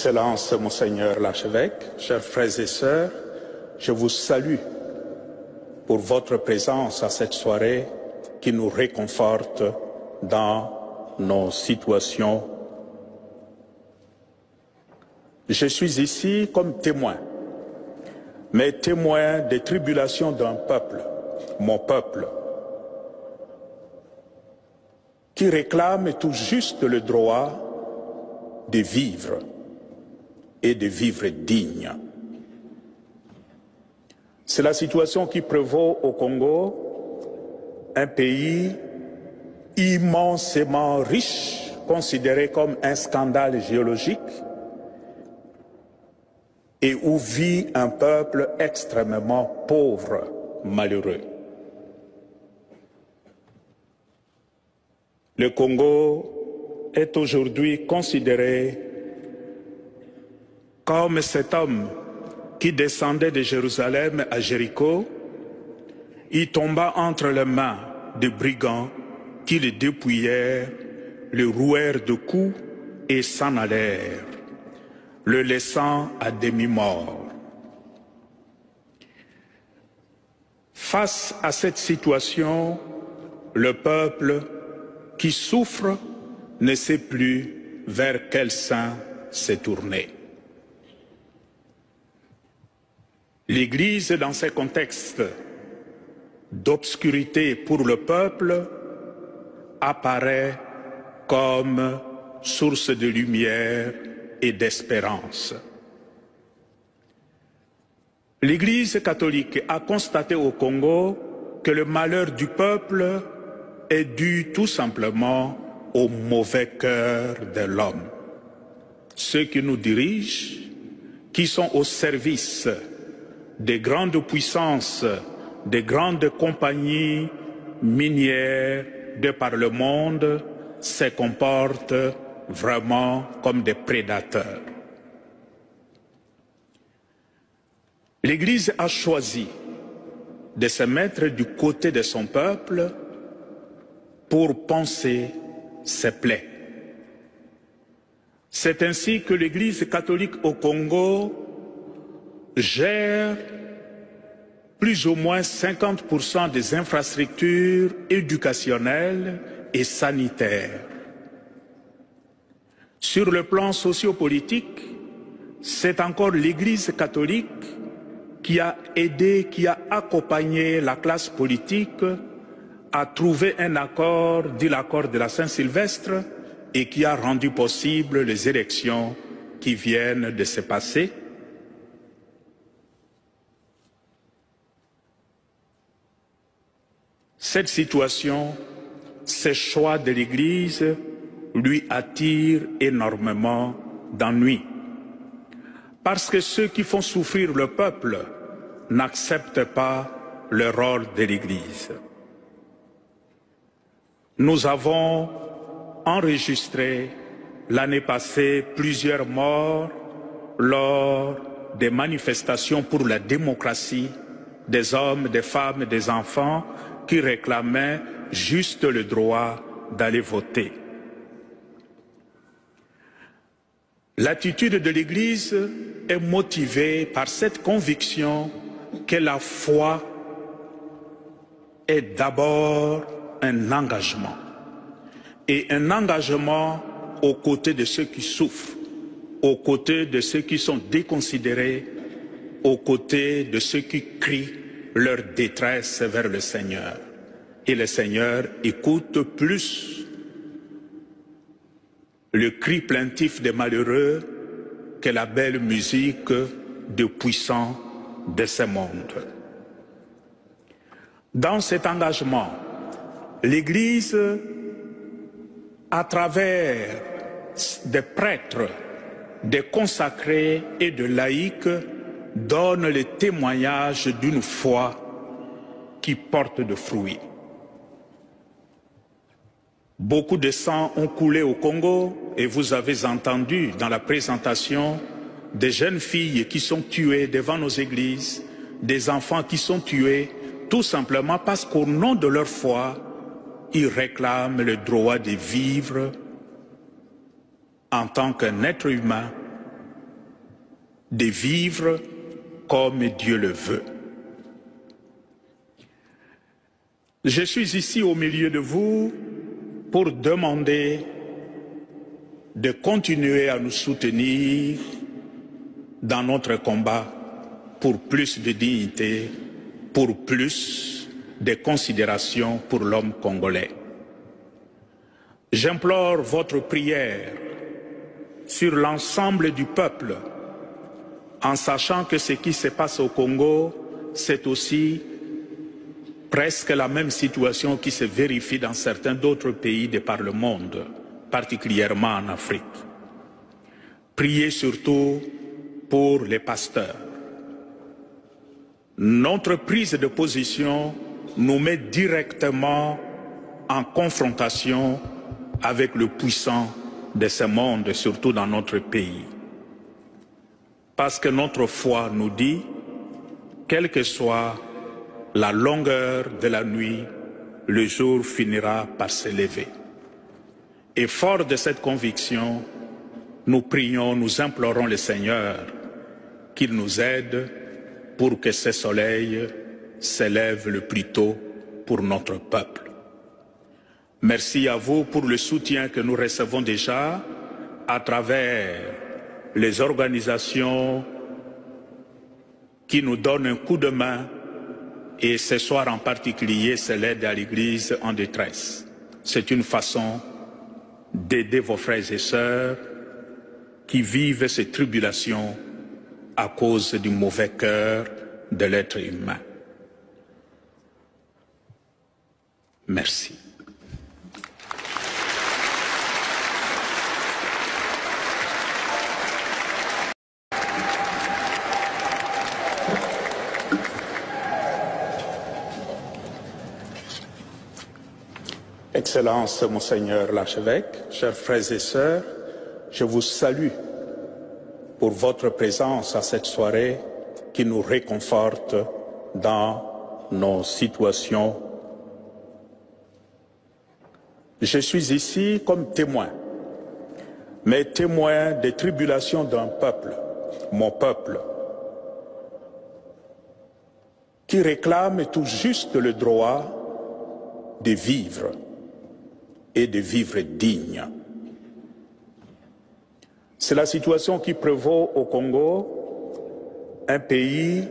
Excellence, Monseigneur l'archevêque, chers frères et sœurs, je vous salue pour votre présence à cette soirée qui nous réconforte dans nos situations. Je suis ici comme témoin, mais témoin des tribulations d'un peuple, mon peuple, qui réclame tout juste le droit de vivre et de vivre digne. C'est la situation qui prévaut au Congo, un pays immensément riche, considéré comme un scandale géologique, et où vit un peuple extrêmement pauvre, malheureux. Le Congo est aujourd'hui considéré comme cet homme qui descendait de Jérusalem à Jéricho, il tomba entre les mains de brigands qui le dépouillèrent, le rouèrent de coups et s'en allèrent, le laissant à demi-mort. Face à cette situation, le peuple qui souffre ne sait plus vers quel saint se tourner. L'Église, dans ces contextes d'obscurité pour le peuple, apparaît comme source de lumière et d'espérance. L'Église catholique a constaté au Congo que le malheur du peuple est dû tout simplement au mauvais cœur de l'homme. Ceux qui nous dirigent, qui sont au service des grandes puissances, des grandes compagnies minières de par le monde, se comportent vraiment comme des prédateurs. L'Église a choisi de se mettre du côté de son peuple pour panser ses plaies. C'est ainsi que l'Église catholique au Congo gère plus ou moins 50% des infrastructures éducationnelles et sanitaires. Sur le plan sociopolitique, c'est encore l'Église catholique qui a aidé, qui a accompagné la classe politique à trouver un accord, dit l'accord de la Saint-Sylvestre, et qui a rendu possible les élections qui viennent de se passer. Cette situation, ces choix de l'Église lui attirent énormément d'ennuis. Parce que ceux qui font souffrir le peuple n'acceptent pas le rôle de l'Église. Nous avons enregistré l'année passée plusieurs morts lors des manifestations pour la démocratie des hommes, des femmes et des enfants qui réclamaient juste le droit d'aller voter. L'attitude de l'Église est motivée par cette conviction que la foi est d'abord un engagement, et un engagement aux côtés de ceux qui souffrent, aux côtés de ceux qui sont déconsidérés, aux côtés de ceux qui crient leur détresse vers le Seigneur. Et le Seigneur écoute plus le cri plaintif des malheureux que la belle musique des puissants de ce monde. Dans cet engagement, l'Église, à travers des prêtres, des consacrés et de laïcs, donne le témoignage d'une foi qui porte de fruits. Beaucoup de sang ont coulé au Congo et vous avez entendu dans la présentation des jeunes filles qui sont tuées devant nos églises, des enfants qui sont tués tout simplement parce qu'au nom de leur foi, ils réclament le droit de vivre en tant qu'un être humain de vivre comme Dieu le veut. Je suis ici au milieu de vous pour demander de continuer à nous soutenir dans notre combat pour plus de dignité, pour plus de considération pour l'homme congolais. J'implore votre prière sur l'ensemble du peuple, en sachant que ce qui se passe au Congo, c'est aussi presque la même situation qui se vérifie dans certains d'autres pays de par le monde, particulièrement en Afrique. Priez surtout pour les pasteurs. Notre prise de position nous met directement en confrontation avec le puissant de ce monde, surtout dans notre pays. Parce que notre foi nous dit, quelle que soit la longueur de la nuit, le jour finira par se lever. Et fort de cette conviction, nous prions, nous implorons le Seigneur qu'il nous aide pour que ce soleil s'élève le plus tôt pour notre peuple. Merci à vous pour le soutien que nous recevons déjà à travers les organisations qui nous donnent un coup de main, et ce soir en particulier, c'est l'aide à l'Église en détresse. C'est une façon d'aider vos frères et sœurs qui vivent ces tribulations à cause du mauvais cœur de l'être humain. Merci. Excellences, Monseigneur l'archevêque, chers frères et sœurs, je vous salue pour votre présence à cette soirée qui nous réconforte dans nos situations. Je suis ici comme témoin, mais témoin des tribulations d'un peuple, mon peuple, qui réclame tout juste le droit de vivre et de vivre digne. C'est la situation qui prévaut au Congo, un pays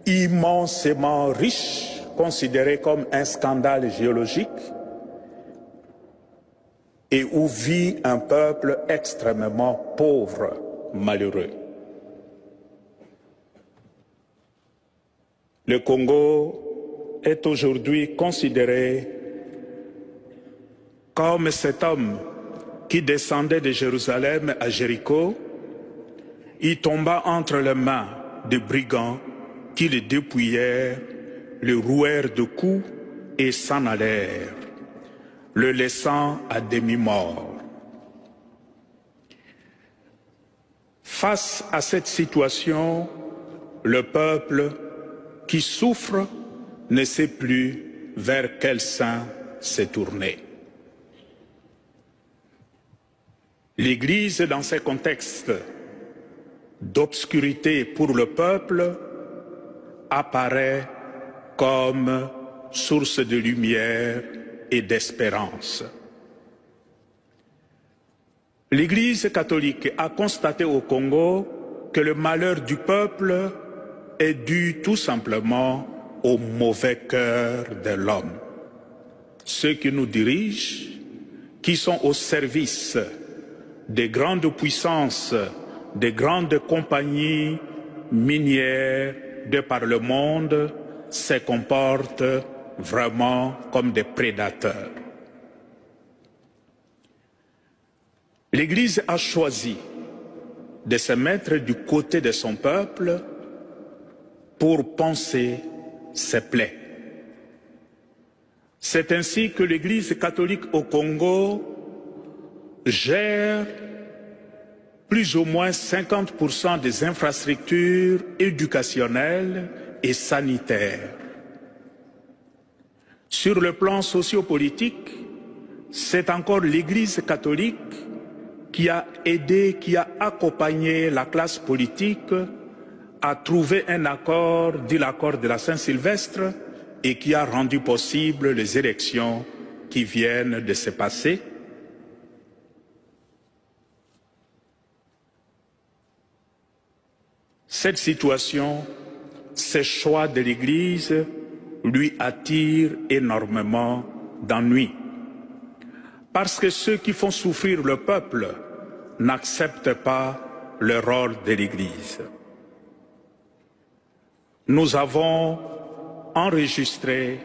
immensément riche, considéré comme un scandale géologique, et où vit un peuple extrêmement pauvre, malheureux. Le Congo est aujourd'hui considéré comme cet homme qui descendait de Jérusalem à Jéricho, il tomba entre les mains de brigands qui le dépouillèrent, le rouèrent de coups et s'en allèrent, le laissant à demi-mort. Face à cette situation, le peuple qui souffre ne sait plus vers quel saint se tourner. L'Église, dans ces contextes d'obscurité pour le peuple, apparaît comme source de lumière et d'espérance. L'Église catholique a constaté au Congo que le malheur du peuple est dû tout simplement au mauvais cœur de l'homme. Ceux qui nous dirigent, qui sont au service des grandes puissances, des grandes compagnies minières de par le monde, se comportent vraiment comme des prédateurs. L'Église a choisi de se mettre du côté de son peuple pour panser ses plaies. C'est ainsi que l'Église catholique au Congo gère plus ou moins 50% des infrastructures éducationnelles et sanitaires. Sur le plan sociopolitique, c'est encore l'Église catholique qui a aidé, qui a accompagné la classe politique à trouver un accord, dit l'accord de la Saint-Sylvestre, et qui a rendu possible les élections qui viennent de se passer. Cette situation, ces choix de l'Église lui attirent énormément d'ennuis. Parce que ceux qui font souffrir le peuple n'acceptent pas le rôle de l'Église. Nous avons enregistré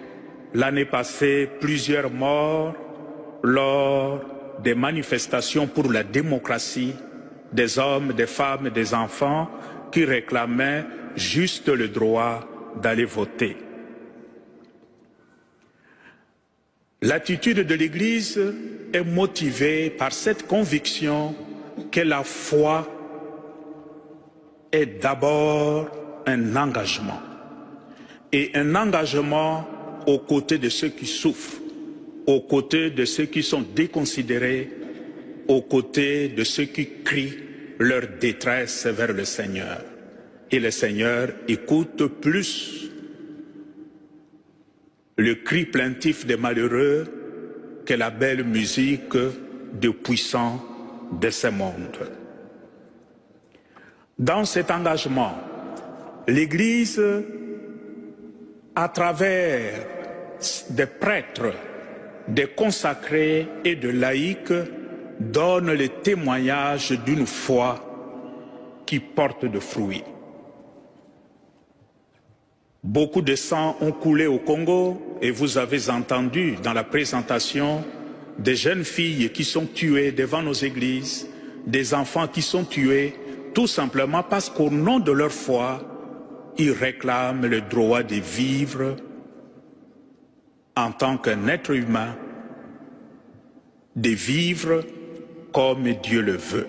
l'année passée plusieurs morts lors des manifestations pour la démocratie des hommes, des femmes et des enfants qui réclamaient juste le droit d'aller voter. L'attitude de l'Église est motivée par cette conviction que la foi est d'abord un engagement, et un engagement aux côtés de ceux qui souffrent, aux côtés de ceux qui sont déconsidérés, aux côtés de ceux qui crient leur détresse vers le Seigneur. Et le Seigneur écoute plus le cri plaintif des malheureux que la belle musique des puissants de ce monde. Dans cet engagement, l'Église, à travers des prêtres, des consacrés et de laïcs, donne le témoignage d'une foi qui porte de fruits. Beaucoup de sang ont coulé au Congo et vous avez entendu dans la présentation des jeunes filles qui sont tuées devant nos églises, des enfants qui sont tués tout simplement parce qu'au nom de leur foi, ils réclament le droit de vivre en tant qu'un être humain, de vivre comme Dieu le veut.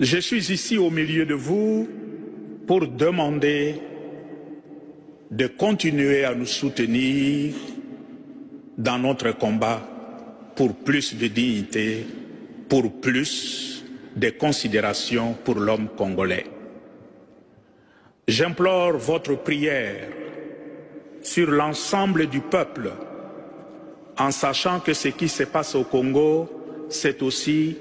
Je suis ici au milieu de vous pour demander de continuer à nous soutenir dans notre combat pour plus de dignité, pour plus de considération pour l'homme congolais. J'implore votre prière sur l'ensemble du peuple, en sachant que ce qui se passe au Congo, c'est aussi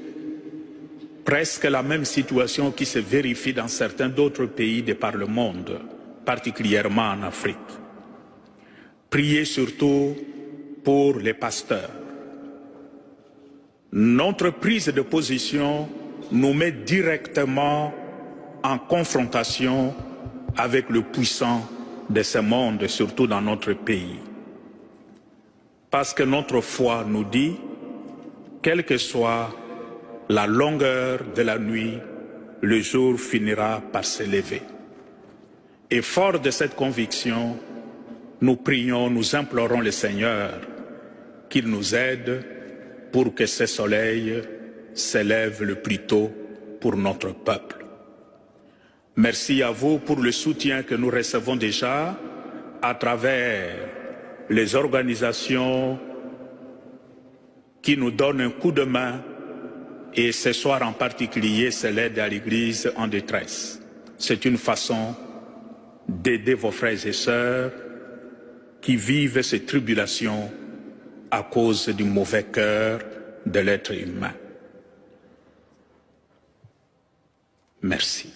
presque la même situation qui se vérifie dans certains d'autres pays de par le monde, particulièrement en Afrique. Priez surtout pour les pasteurs. Notre prise de position nous met directement en confrontation avec le puissant de ce monde, surtout dans notre pays. Parce que notre foi nous dit, quelle que soit la longueur de la nuit, le jour finira par se lever. Et fort de cette conviction, nous prions, nous implorons le Seigneur qu'il nous aide pour que ce soleil s'élève le plus tôt pour notre peuple. Merci à vous pour le soutien que nous recevons déjà à travers les organisations qui nous donnent un coup de main. Et ce soir en particulier, c'est l'aide à l'Église en détresse. C'est une façon d'aider vos frères et sœurs qui vivent ces tribulations à cause du mauvais cœur de l'être humain. Merci.